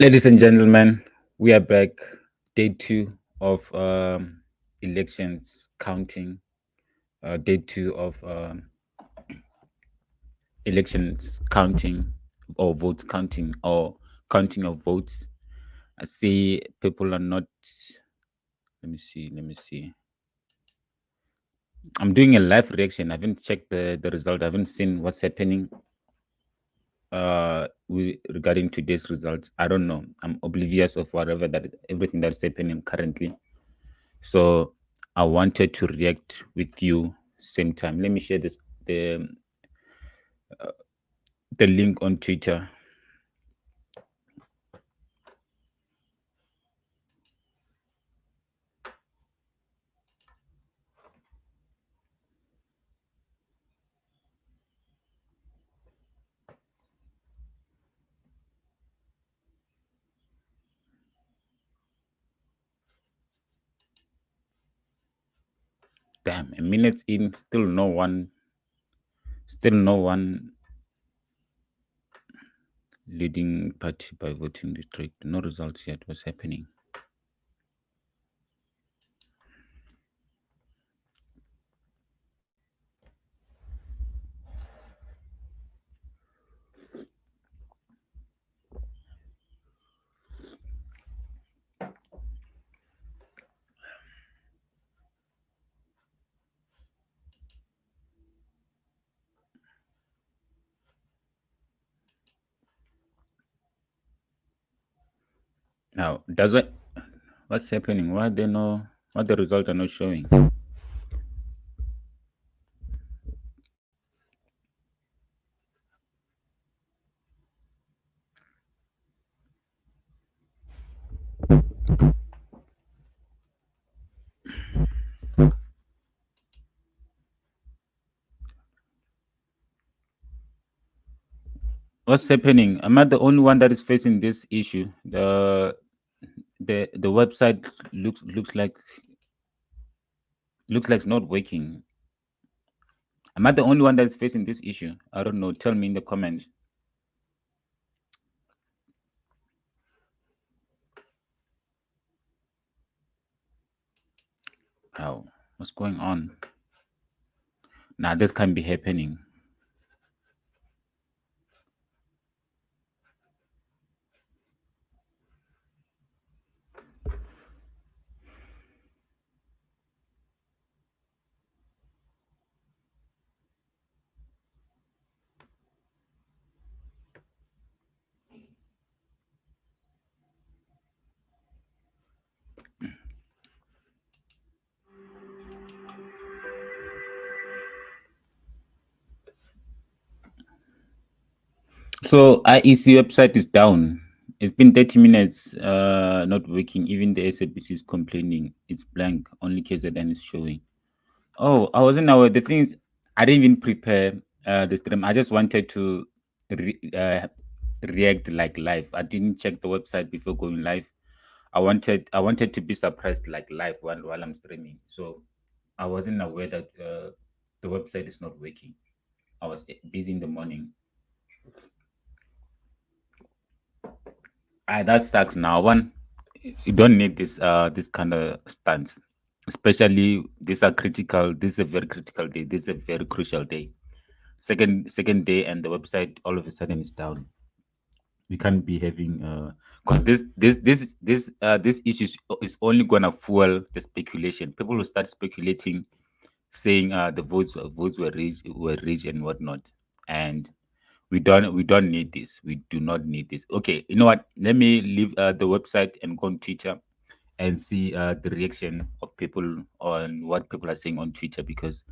Ladies and gentlemen, we are back. Day two of elections counting. Day two of elections counting or votes counting or counting of votes. I see people are not. Let me see. Let me see. I'm doing a live reaction. I haven't checked the result. I haven't seen what's happening regarding today's results. I don't know. I'm oblivious of whatever that everything that's happening currently. So I wanted to react with you same time. Let me share the link on Twitter. Damn, a minute in, still no one leading party by voting district. No results yet. What's happening? Now, does it? What's happening? Why they know? What the results are not showing? What's happening? Am I the only one that is facing this issue? The website looks like it's not working. Am I the only one that is facing this issue? I don't know. Tell me in the comments. How? What's going on? Nah, this can't be happening. So IEC website is down. It's been 30 minutes not working. Even the SABC is complaining. It's blank. Only KZN is showing. Oh, I wasn't aware. The thing is, I didn't even prepare the stream. I just wanted to react like live. I didn't check the website before going live. I wanted to be surprised like live while I'm streaming. So I wasn't aware that the website is not working. I was busy in the morning. That sucks now. One, you don't need this kind of stance, especially these are critical. This is a very critical day. This is a very crucial day. Second day, and the website all of a sudden is down. We can't be having because this issue is only gonna fuel the speculation. People will start speculating, saying the votes were rich and whatnot, and we don't need this. We do not need this. Okay, you know what? Let me leave the website and go on Twitter and see the reaction of people on what people are saying on Twitter, because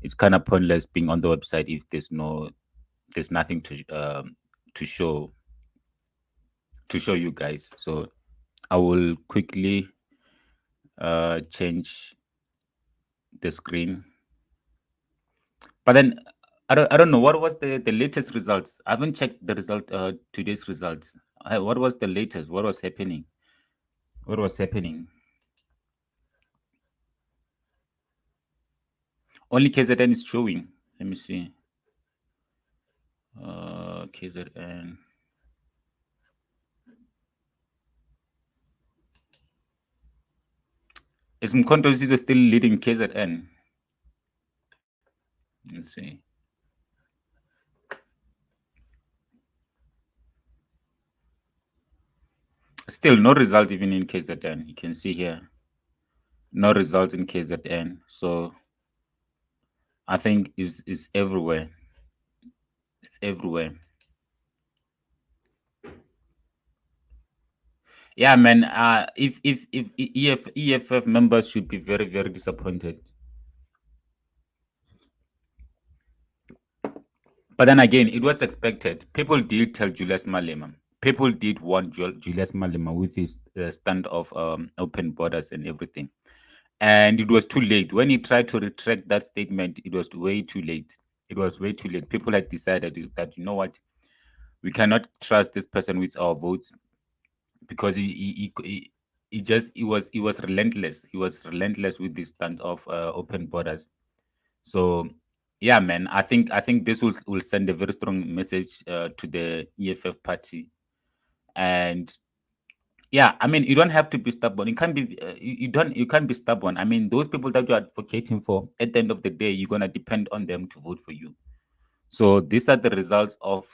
it's kind of pointless being on the website if there's nothing to show you guys. So I will quickly change the screen. But then I don't know what was the latest results. I haven't checked the result today's results. What was the latest? What was happening? What was happening? Only KZN is showing. Let me see. KZN. Is Mkhonto Sizwe still leading KZN? Let's see. Still no result even in KZN. You can see here. No result in KZN. So I think is everywhere. It's everywhere. Yeah, man. If EFF members should be very, very disappointed. But then again, it was expected. People did tell Julius Malema. People did want Julius Malema with his stand of open borders and everything. And it was too late. When he tried to retract that statement, it was way too late. It was way too late. People had decided that, you know what, we cannot trust this person with our votes because he was relentless. He was relentless with this stand of open borders. So yeah, man, I think this will send a very strong message to the EFF party. And yeah, I mean, you don't have to be stubborn. You can't be you can't be stubborn. I mean, those people that you're advocating for, at the end of the day, you're gonna depend on them to vote for you. So these are the results of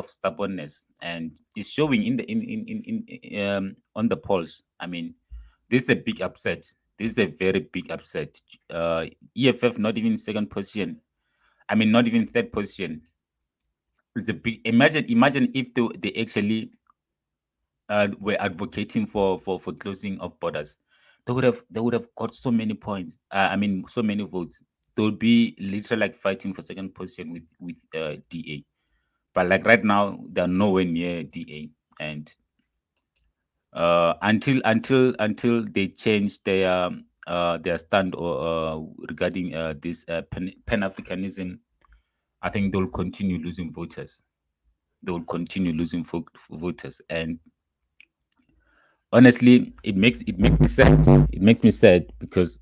stubbornness, and it's showing in the on the polls. I mean, this is a big upset. This is a very big upset. EFF not even second position. I mean, not even third position. It's a big. Imagine if they actually were advocating for closing of borders. They would have got so many points. I mean, so many votes. They would be literally like fighting for second position with DA. But like right now, they're nowhere near DA, and until they change their stand or regarding this Pan Africanism, I think they'll continue losing voters. They will continue losing voters, and honestly, it makes me sad. It makes me sad because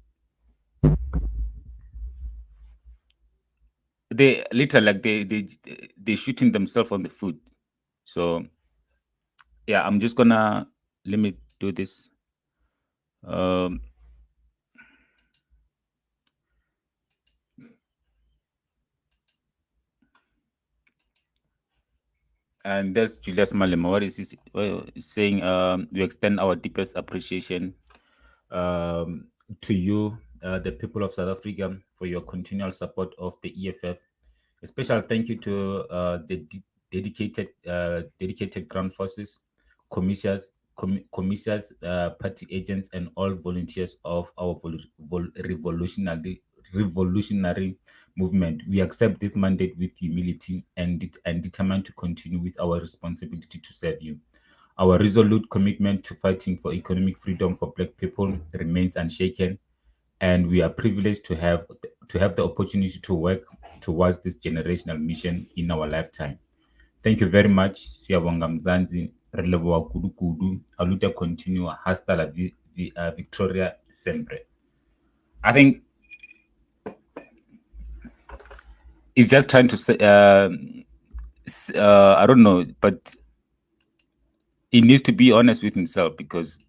they literally like they shooting themselves on the foot. So yeah, I'm just gonna let me do this. Um, and that's Julius Malema. What is he he's saying? We extend our deepest appreciation um, to you, the people of South Africa, for your continual support of the EFF. A special thank you to dedicated ground forces, commissions, party agents, and all volunteers of our revolutionary movement. We accept this mandate with humility and determined to continue with our responsibility to serve you. Our resolute commitment to fighting for economic freedom for Black people remains unshaken, and we are privileged to have the opportunity to work towards this generational mission in our lifetime. Thank you very much. Siyabonga Mzansi, re leboha kudu. Aluta continua hasta la Victoria sempre. I think he's just trying to say, I don't know, but he needs to be honest with himself because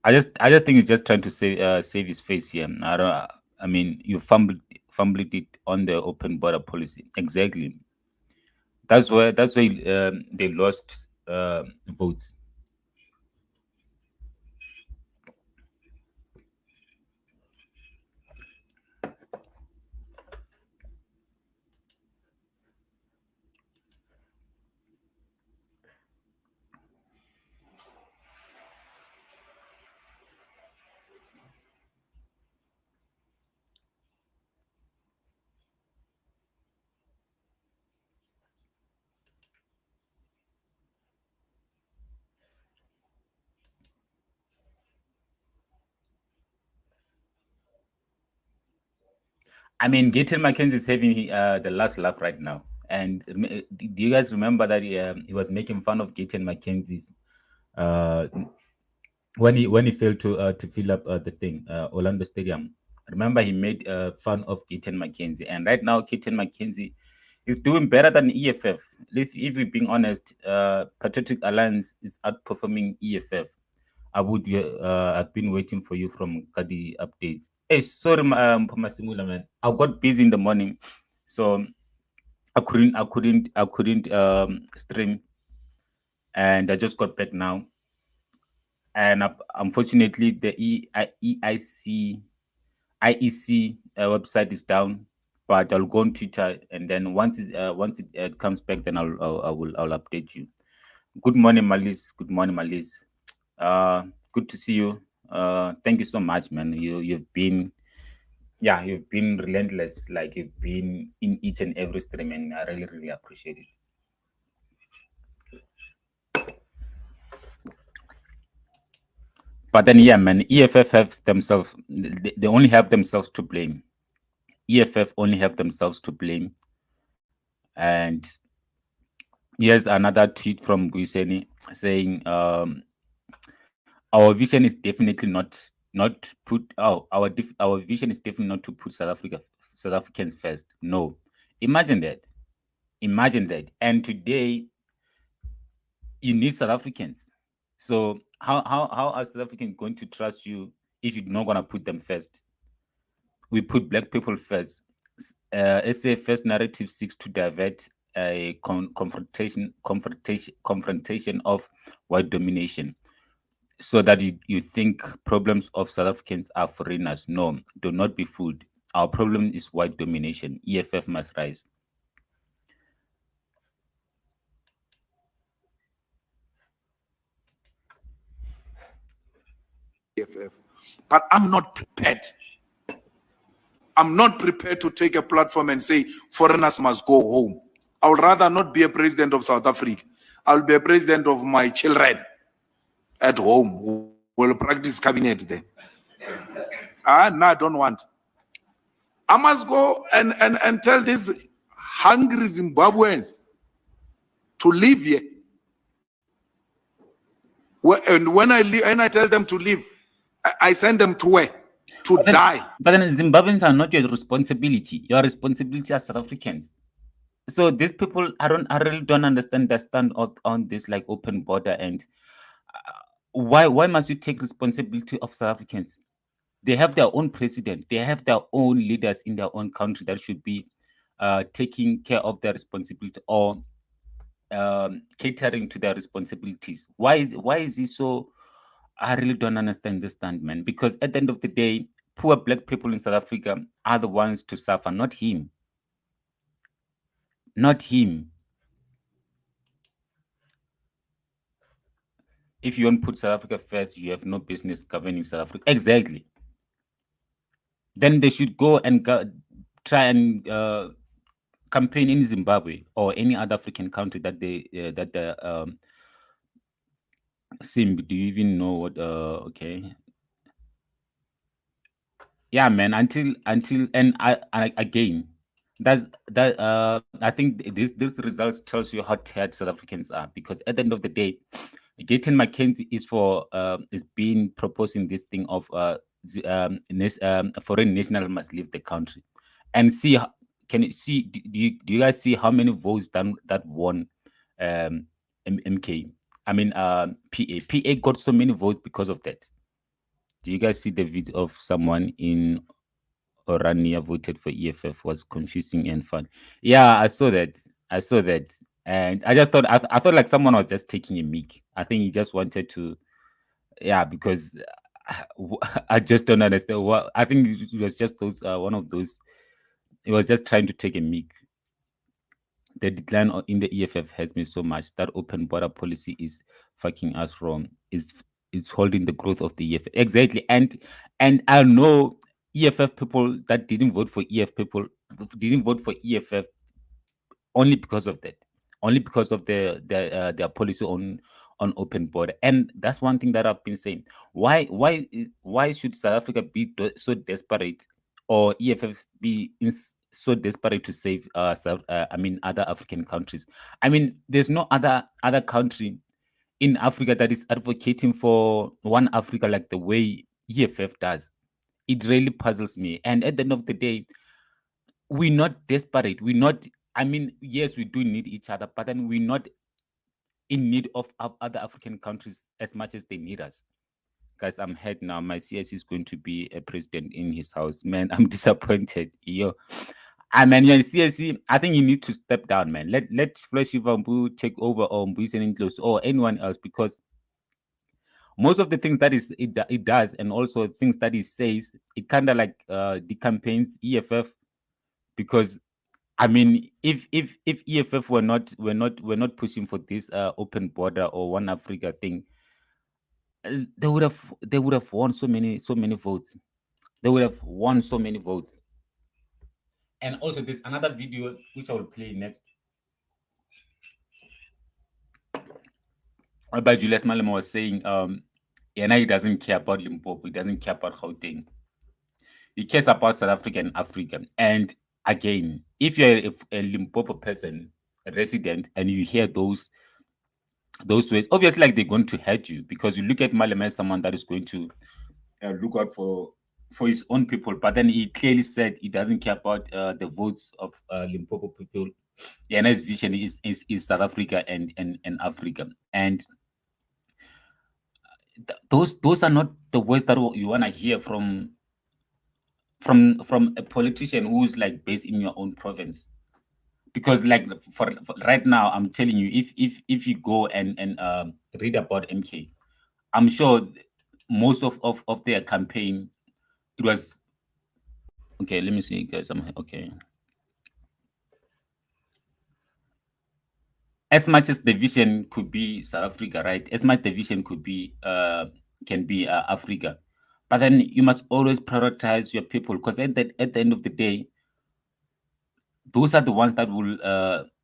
I just think he's just trying to save his face here. I mean, you fumbled it on the open border policy. Exactly. That's why they lost votes. I mean, Gayton McKenzie is having the last laugh right now. And do you guys remember that he was making fun of Gayton McKenzie's uh, when he failed to fill up the thing Orlando Stadium? Remember, he made fun of Gayton McKenzie, and right now Gayton McKenzie is doing better than EFF. If we're being honest, Patriotic Alliance is outperforming EFF. I've been waiting for you from Kadi updates. Hey, sorry, Pamasimula, man. I got busy in the morning, so I couldn't stream, and I just got back now. And unfortunately, the IEC website is down. But I'll go on Twitter, and then once it comes back, then I'll update you. Good morning, Malis. Good morning, Malis. Good to see you. Thank you so much, man. You've been relentless. Like, you've been in each and every stream, and I really, really appreciate it. But then, yeah, man, EFF have themselves. They only have themselves to blame. EFF only have themselves to blame. And here's another tweet from Guiseni saying, "Our vision is definitely not put. Our vision is definitely not to put South Africans first. No, imagine that. Imagine that. And today, you need South Africans. So how are South Africans going to trust you if you're not gonna put them first? We put black people first. SA first narrative seeks to divert a confrontation of white domination, so that you think problems of South Africans are foreigners. No, do not be fooled. Our problem is white domination. EFF must rise. EFF. But I'm not prepared. I'm not prepared to take a platform and say foreigners must go home. I would rather not be a president of South Africa. I'll be a president of my children at home who will practice cabinet there. No, I don't want. I must go and tell these hungry Zimbabweans to leave here. And when I tell them to leave, I send them to where? To die. But then Zimbabweans are not your responsibility. Your responsibility as South Africans. So these people, I really don't understand their stand on this, like, open border. And why must you take responsibility of South Africans? They have their own president. They have their own leaders in their own country that should be taking care of their responsibility, or catering to their responsibilities. Why is he so? I really don't understand this stand, man. Because at the end of the day, poor black people in South Africa are the ones to suffer, not him. Not him. If you want to put South Africa first, you have no business governing South Africa. Exactly. Then they should go and try and campaign in Zimbabwe or any other African country that Sim. Do you even know what? Okay. Yeah, man. Until and I again, that I think this results tells you how tired South Africans are, because at the end of the day, Gayton McKenzie is being proposing this thing of a foreign national must leave the country, and see. Can you see? Do you guys see how many votes that won MK? I mean, PA got so many votes because of that. Do you guys see the video of someone in Orania voted for EFF? Was confusing and fun. Yeah, I saw that. And I just thought I thought like someone was just taking a mic. I think he just wanted to, yeah, because I just don't understand what. I think it was just those one of those. It was just trying to take a mic. The decline in the EFF has been so much that open border policy is fucking us wrong. It's holding the growth of the EFF. Exactly. And I know EFF people that didn't vote for EFF only because of that. Only because of their policy on open border. And that's one thing that I've been saying. Why should South Africa be so desperate, or EFF be so desperate to save other African countries? I mean, there's no other country in Africa that is advocating for one Africa like the way EFF does. It really puzzles me. And at the end of the day, we're not desperate. We're not. I mean, yes, we do need each other, but then we're not in need of other African countries as much as they need us. guys, I'm head now. My CS is going to be a president in his house. Man, I'm disappointed. Yo. I mean, yeah, CSC, I think you need to step down, man. Let Flash Ivambu take over or Mbuisen Close or anyone else, because most of the things that it does, and also things that he says, it kind of like the campaigns EFF, because I mean, if EFF were not pushing for this open border or one Africa thing, they would have won so many votes. They would have won so many votes. And also, there's another video which I will play next, whereby Julius Malema was saying, yeah, he doesn't care about Limpopo, he doesn't care about Gauteng, he cares about South Africa and Africa. And again, if you're a Limpopo person, a resident, and you hear those words, obviously, like, they're going to hurt you, because you look at Malema as someone that is going to look out for his own people. But then he clearly said he doesn't care about the votes of Limpopo people. Yeah, and his vision is South Africa and Africa. And those are not the words that you want to hear from a politician who's like based in your own province. Because like for right now, I'm telling you, if you go and read about MK, I'm sure most of their campaign, it was okay. Let me see, guys. I'm okay. As much as the vision could be South Africa, right? As much the vision could be can be Africa, but then you must always prioritize your people, because at the end of the day, those are the ones that will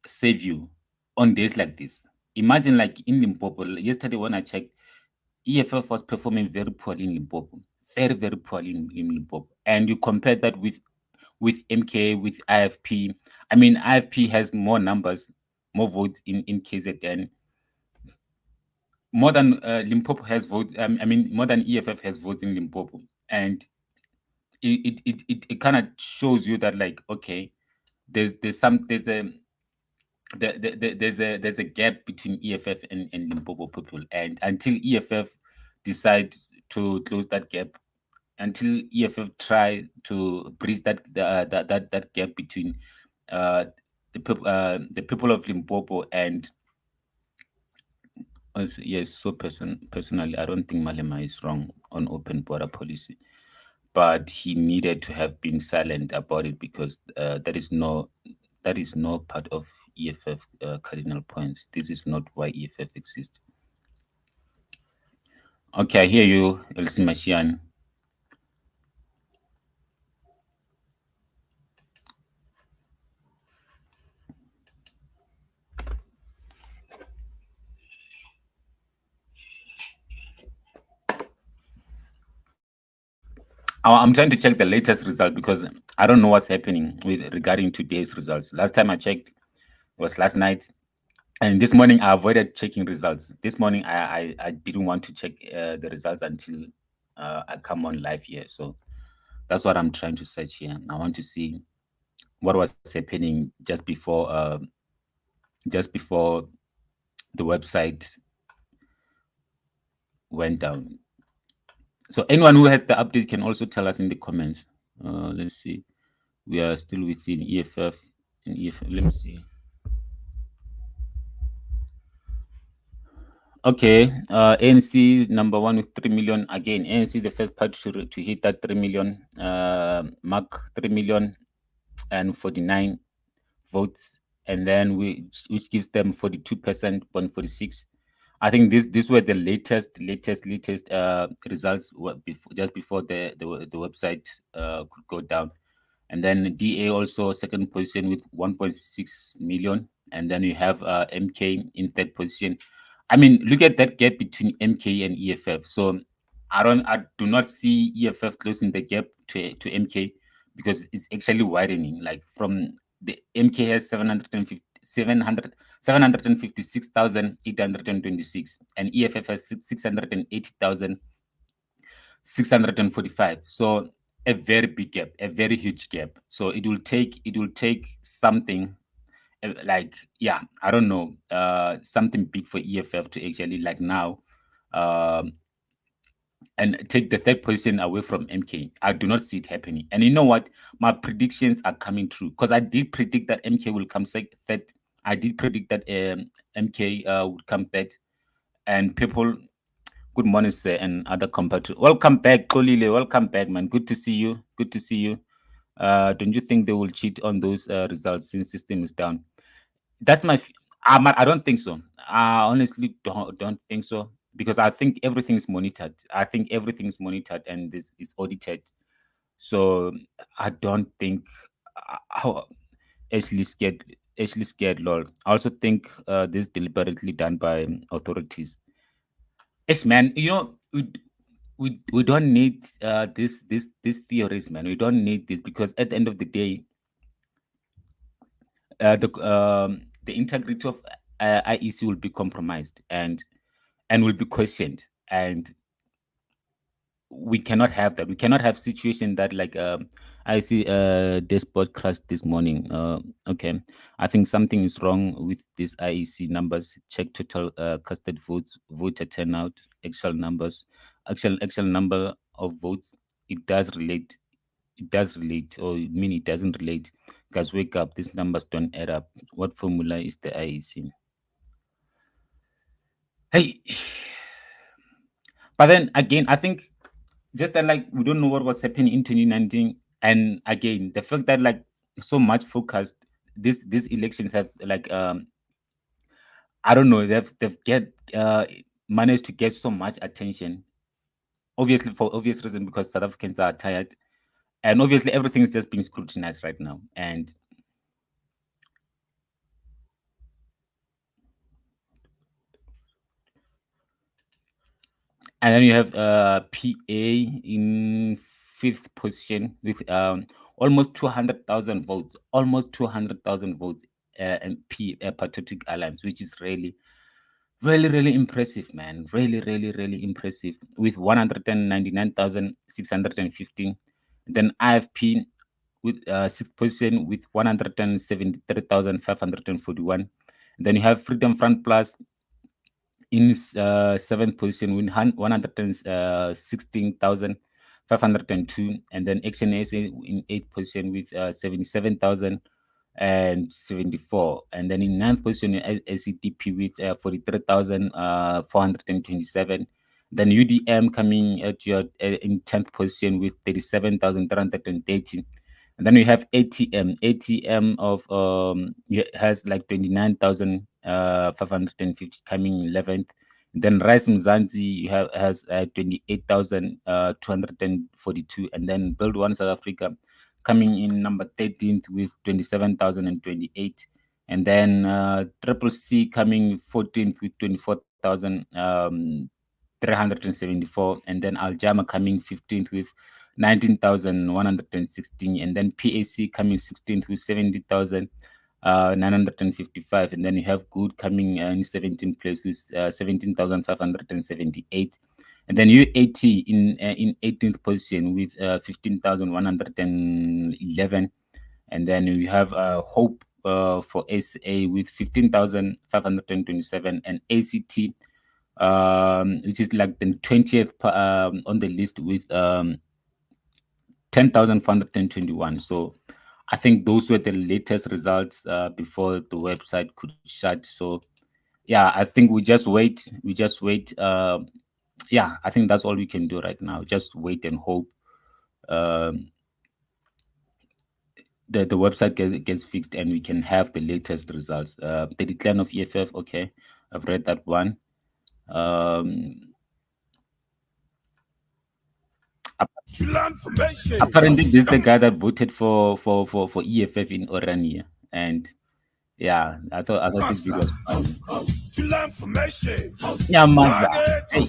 save you on days like this. Imagine, like, in Limpopo yesterday when I checked, EFF was performing very poorly in Limpopo, very very poorly in Limpopo, and you compare that with MK, with IFP. I mean, IFP has more numbers, more votes in KZN, more than Limpopo has votes. I mean, more than EFF has votes in Limpopo, and it kind of shows you that, like, okay, there's a gap between EFF and Limpopo people, and until EFF decide to close that gap, until EFF try to bridge that gap between uh, the people of Limpopo and yes. So personally, I don't think Malema is wrong on open border policy, but he needed to have been silent about it, because that is no part of EFF cardinal points. This is not why EFF exists. Okay, I hear you, Elsie Mashian. I'm trying to check the latest result, because I don't know what's happening with regarding today's results. Last time I checked was last night, and this morning I avoided checking results. This morning I didn't want to check the results until I come on live here. So that's what I'm trying to search here. I want to see what was happening just before the website went down. So anyone who has the updates can also tell us in the comments. Let's see. We are still within EFF and EFF. Let me see. Okay, ANC number one with 3 million. Again, ANC the first party to hit that 3 million mark, 3 million and 49 votes, and then which gives them 42%, 146. I think these were the latest results just before the website could go down. And then DA also second position with 1.6 million, and then you have MK in third position. I mean, look at that gap between MK and EFF. So I do not see EFF closing the gap to MK, because it's actually widening. Like, from the MK has 756,826, and EFF has 680,645. So a very big gap, a very huge gap. So it will take something like, yeah, I don't know, something big for EFF to actually, like, now and take the third position away from MK. I do not see it happening. And you know what? My predictions are coming true because I did predict that MK will come third. I did predict that MK would come third. And people, good morning, sir, and other compatriots. Welcome back, Kolile. Welcome back, man. Good to see you. Good to see you. Don't you think they will cheat on those results since system is down? That's my. I don't think so. I honestly don't think so because I think everything is monitored. I think everything is monitored and this is audited. So I don't think how Ashley scared lol. I also think this deliberately done by authorities. Yes, man. You know we don't need these theories, man. We don't need this because at the end of the day, the integrity of IEC will be compromised and will be questioned, and we cannot have that. We cannot have situation that like I see this podcast this morning. Okay, I think something is wrong with these IEC numbers. Check total casted votes, voter turnout, actual numbers, actual number of votes. It does relate. It does relate, or I mean it doesn't relate. Guys, wake up! These numbers don't add up. What formula is the IEC? Hey, but then again, I think just that like we don't know what was happening in 2019, and again the fact that like so much focused these elections have like I don't know, they've get managed to get so much attention, obviously for obvious reason because South Africans are tired, and obviously everything is just being scrutinized right now. And then you have PA in fifth position with almost 200,000 votes, almost 200,000 votes, and Patriotic Alliance, which is really, really, really impressive, man. Really, really, really impressive with 199,615. Then IFP with sixth position with 173,541. Then you have Freedom Front Plus in seventh position with 116,502, and then XNSA in eighth position with 77,074, and then in ninth position SCTP with 43,427. Then UDM coming at your in 10th position with 37,330. And then we have ATM of has like 29,550 coming 11th. Then Rice Mzansi has 28,242, and then Build One South Africa coming in number 13th with 27,028, and then Triple C coming 14th with 24,374, and then Aljama coming 15th with 19,116, and then PAC coming 16th with 70,955, and then you have Good coming in 17th place with 17,578, and then UAT in 18th position with 15,111, and then you have Hope for SA with 15,527, and ACT which is like the 20th on the list with 10,421. So I think those were the latest results before the website could shut. So yeah, I think we just wait. Yeah, I think that's all we can do right now. Just wait and hope the website gets fixed and we can have the latest results. The decline of EFF, okay, I've read that one. Apparently, this is the guy that voted for EFF in Orania, and yeah, I thought this video was funny. Yeah, Maza. Hey,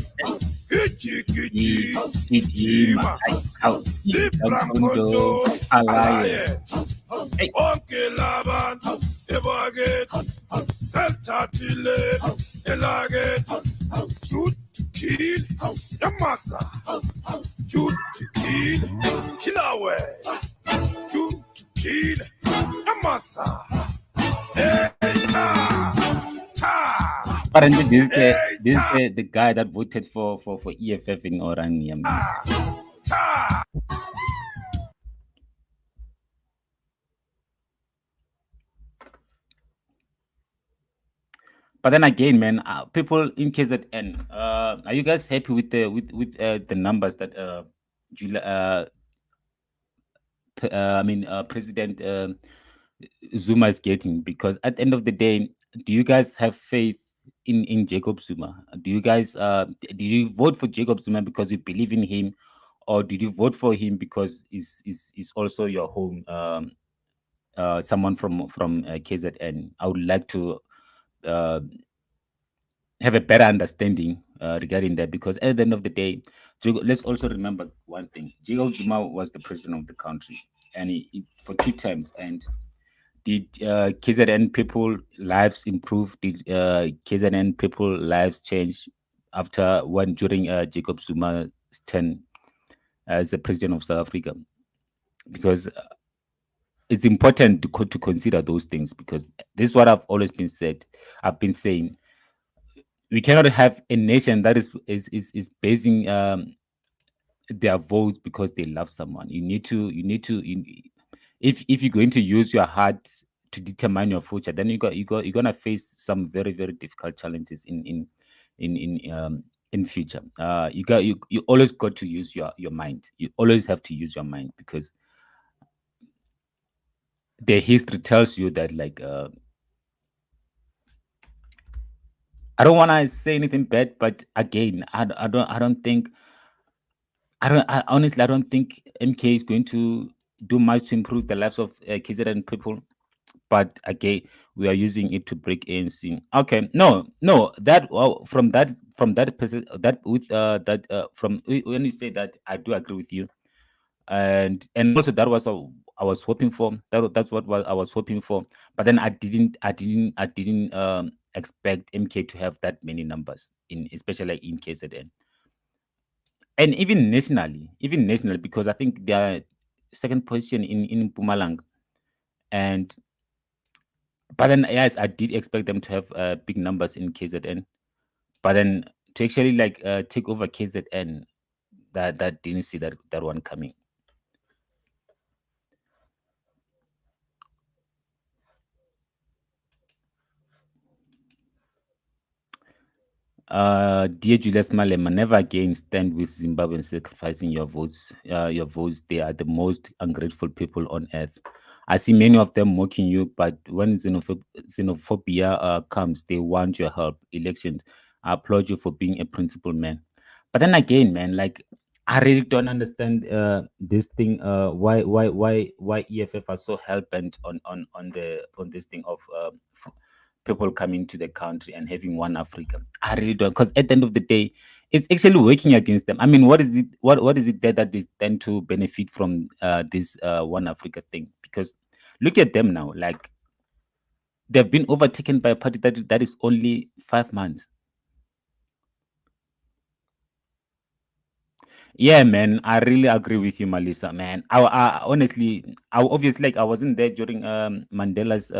Shoot to kill, Yamasa. Shoot to kill, kill away. Shoot to kill, Yamasa. Hey, ta. Apparently, this is the guy that voted for EFF in Orania, man. But then again, man, people in KZN, are you guys happy with the numbers that President Zuma is getting? Because at the end of the day, do you guys have faith in Jacob Zuma? Do you guys did you vote for Jacob Zuma because you believe in him, or did you vote for him because is also your home? Someone from KZN. I would like to uh, have a better understanding regarding that, because at the end of the day, let's also remember one thing: Jacob Zuma was the president of the country, and for 2 terms. And did KZN people lives improve? Did KZN people lives change after during Jacob Zuma's term as the president of South Africa? Because it's important to consider those things, because this is what I've been saying. We cannot have a nation that is basing their votes because they love someone. If you're going to use your heart to determine your future, then you're gonna face some very, very difficult challenges in future. You always got to use your mind. You always have to use your mind, because the history tells you that, like, I don't want to say anything bad, but again, I don't think honestly, I don't think MK is going to do much to improve the lives of KZN people. But again, we are using it to break ANC. Okay, no, that from that person, that with that from when you say that, I do agree with you. And also that was what I was hoping for. That's what I was hoping for. But then I didn't expect MK to have that many numbers, in especially in KZN. And even nationally, because I think they are second position in Pumalang. And but then, yes, I did expect them to have big numbers in KZN. But then to actually, like, take over KZN, that didn't see that one coming. Dear Julius Malema, never again stand with Zimbabweans sacrificing your votes. Your votes, they are the most ungrateful people on earth. I see many of them mocking you, but when xenophobia comes, they want your help. Elections, I applaud you for being a principled man. But then again, man, like, I really don't understand this thing. Why EFF are so hell bent on this thing of people coming to the country and having one Africa. I really don't, because at the end of the day, it's actually working against them. I mean, what is it? What is it there that they tend to benefit from this one Africa thing? Because look at them now, like, they've been overtaken by a party that is only 5 months. Yeah, man, I really agree with you, Malisa. Man, I honestly, I obviously, like, I wasn't there during Mandela's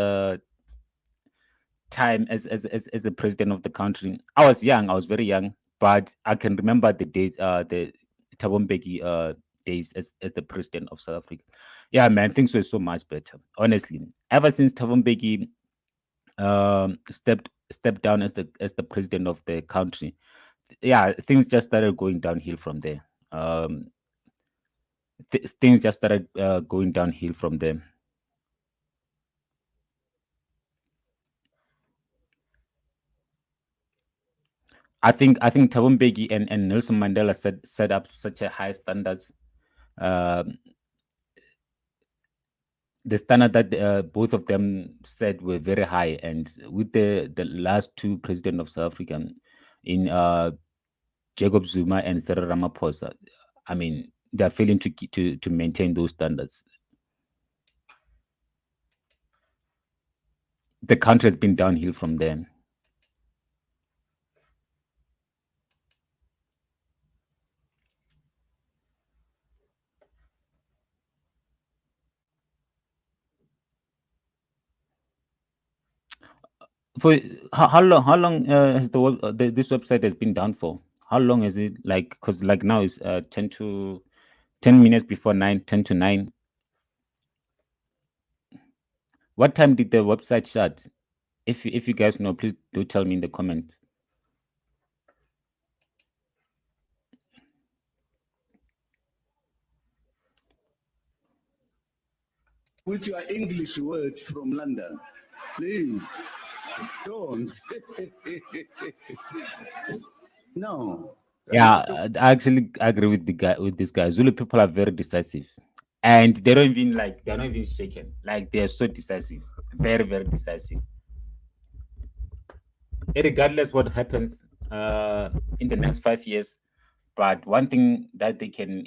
time as a president of the country. I was young, I was very young, but I can remember the days, the Thabo Mbeki days as the president of South Africa. Yeah, man, things were so much better. Honestly, ever since Thabo Mbeki stepped down as the president of the country, yeah, things just started going downhill from there. Things just started going downhill from there. I think Thabo Mbeki and Nelson Mandela set up such a high standards. Um, the standard that both of them said were very high, and with the last two president of South Africa, in Jacob Zuma and Cyril Ramaphosa, I mean, they are failing to maintain those standards. The country has been downhill from there. For how long? How long has this website has been down for? How long is it? Like, because like now it's 10 minutes before 9, 10 to 9. What time did the website shut? If you guys know, please do tell me in the comments. With your English words from London, please don't. No. Yeah, I actually agree with this guy. Zulu people are very decisive, and they're not even shaken. Like they are so decisive, very very decisive. Regardless what happens in the next 5 years, but one thing that I can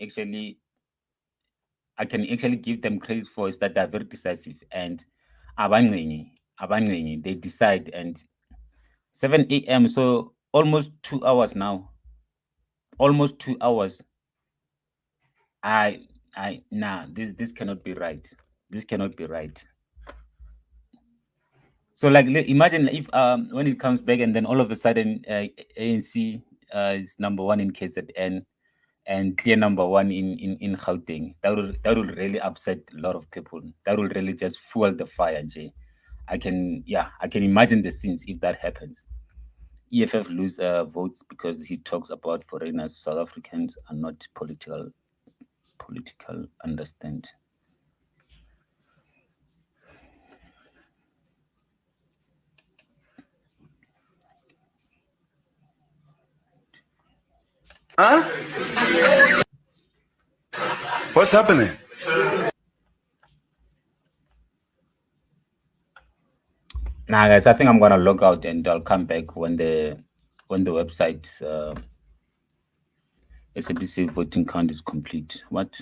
actually give them credit for is that they're very decisive and they decide and 7 a.m. So almost 2 hours now. Almost 2 hours. This cannot be right. This cannot be right. So like imagine if when it comes back and then all of a sudden ANC is number one in KZN and clear number one in Gauteng. That will really upset a lot of people. That will really just fuel the fire, Jay. I can imagine the scenes if that happens. EFF lose votes because he talks about foreigners. South Africans are not political understand. Huh? What's happening? Nah, guys, I think I'm gonna log out and I'll come back when the website SABC voting count is complete. What?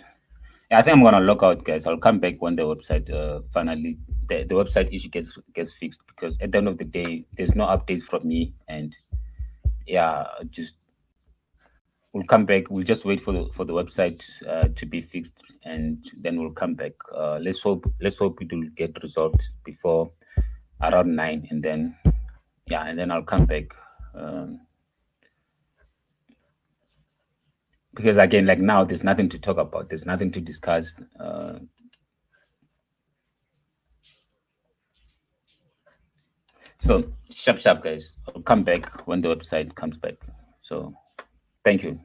Yeah, I think I'm gonna log out, guys. I'll come back when the website finally the website issue gets fixed, because at the end of the day, there's no updates from me, and yeah, just we'll come back. We'll just wait for the website to be fixed, and then we'll come back. Let's hope it will get resolved before around 9, and then I'll come back. Because again, like now, there's nothing to talk about. There's nothing to discuss. So sharp, guys. I'll come back when the website comes back. So thank you.